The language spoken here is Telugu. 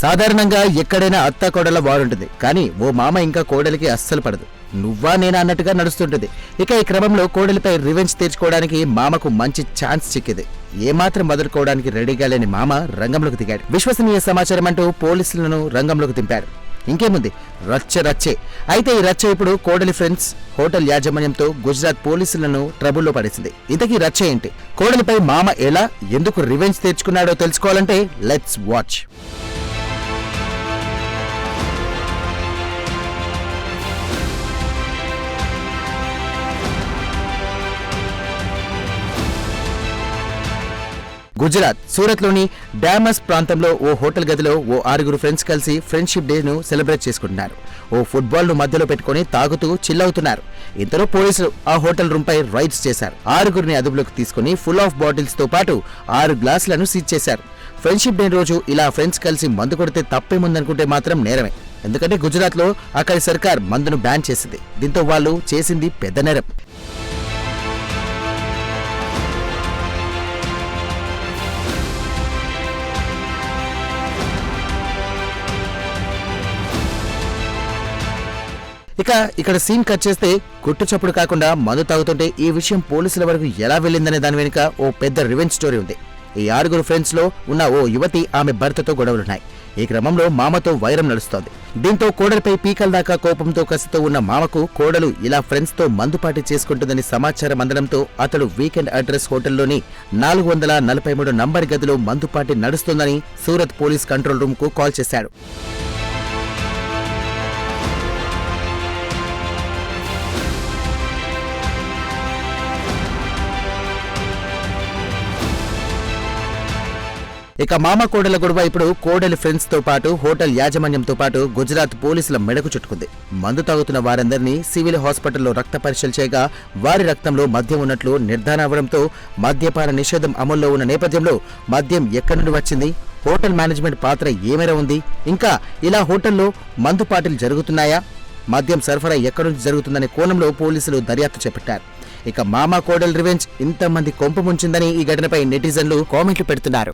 సాధారణంగా ఎక్కడైనా అత్త కోడల వారుంటుంది, కానీ ఓ మామ ఇంకా కోడలికి అస్సలు పడదు. నువ్వా నేనా అన్నట్టుగా నడుస్తుంటుంది. ఇక ఈ క్రమంలో కోడలిపై రివెంజ్ తీర్చుకోవడానికి మామకు మంచి ఛాన్స్ చిక్కింది. ఏమాత్రం వదులుకోవడానికి రెడీగా లేని మామ రంగంలోకి దిగాడు. విశ్వసనీయ సమాచారం అంటూ పోలీసులను రంగంలోకి దింపాడు. ఇంకేముంది, రచ్చే. అయితే ఈ రచ్చ ఇప్పుడు కోడలి ఫ్రెండ్స్ హోటల్ యాజమాన్యంతో గుజరాత్ పోలీసులను ట్రబుల్లో పడేసింది. ఇంతకీ రచ్చ ఏంటి, కోడలిపై మామ ఎలా ఎందుకు రివెంజ్ తీర్చుకున్నాడో తెలుసుకోవాలంటే లెట్స్ వాచ్. గుజరాత్ సూరత్లోని డామస్ ప్రాంతంలో ఓ హోటల్ గదిలో ఓ 6 ఫ్రెండ్స్ కలిసి ఫ్రెండ్షిప్ డేను సెలబ్రేట్ చేసుకుంటున్నారు. ఓ ఫుట్బాల్ను మధ్యలో పెట్టుకుని తాగుతూ చిల్లవుతున్నారు. ఇంతలో పోలీసులు ఆ హోటల్ రూమ్ పై రైడ్స్ చేశారు. 6 అదుపులోకి తీసుకుని ఫుల్ ఆఫ్ బాటిల్స్ తో పాటు 6 గ్లాసులను సీజ్ చేశారు. ఫ్రెండ్షిప్ డే రోజు ఇలా ఫ్రెండ్స్ కలిసి మందు కొడితే తప్పేముందనుకుంటే మాత్రం నేరమే. ఎందుకంటే గుజరాత్ లో అక్కడి సర్కార్ మందును బ్యాన్ చేసింది. దీంతో వాళ్ళు చేసింది పెద్ద నేరం. ఇక ఇక్కడ సీన్ కట్ చేస్తే గుట్టు చప్పుడు కాకుండా మందు తాగుతుంటే ఈ విషయం పోలీసుల వరకు ఎలా వెళ్ళిందనే దాని వెనుక ఓ పెద్ద రివెంజ్ స్టోరీ ఉంది. ఈ 6 ఫ్రెండ్స్ లో ఉన్న ఓ యువతి ఆమె భర్తతో గొడవలున్నాయి. ఈ క్రమంలో మామతో వైరం నడుస్తోంది. దీంతో కోడలిపై పీకల దాకా కోపంతో కసితో ఉన్న మామకు కోడలు ఇలా ఫ్రెండ్స్ తో మందుపాటి చేసుకుంటుందని సమాచారం అందడంతో అతడు వీకెండ్ అడ్రస్ హోటల్లోని 443 నంబర్ గదిలో మందుపాటి నడుస్తోందని సూరత్ పోలీస్ కంట్రోల్ రూమ్ కు కాల్ చేశాడు. ఇక మామ కోడల గొడవ ఇప్పుడు కోడలి ఫ్రెండ్స్ తో పాటు హోటల్ యాజమాన్యంతో పాటు గుజరాత్ పోలీసుల మెడకు చుట్టుకుంది. మందు తాగుతున్న వారందరినీ సివిల్ హాస్పిటల్లో రక్త పరీక్షలు చేయగా వారి రక్తంలో మద్యం ఉన్నట్లు నిర్ధారణ అవడంతో మద్యపాన నిషేధం అమల్లో ఉన్న నేపథ్యంలో మద్యం ఎక్కడి నుండి వచ్చింది, హోటల్ మేనేజ్మెంట్ పాత్ర ఏమేర ఉంది, ఇంకా ఇలా హోటల్లో మందుపాటిలు జరుగుతున్నాయా, మద్యం సరఫరా ఎక్కడి నుంచి జరుగుతుందనే కోణంలో పోలీసులు దర్యాప్తు చేపట్టారు. ఇక మామ కోడల్ రివెంజ్ ఇంతమంది కొంప ముంచిందని ఈ ఘటనపై నెటిజన్లు కామెంట్లు పెడుతున్నారు.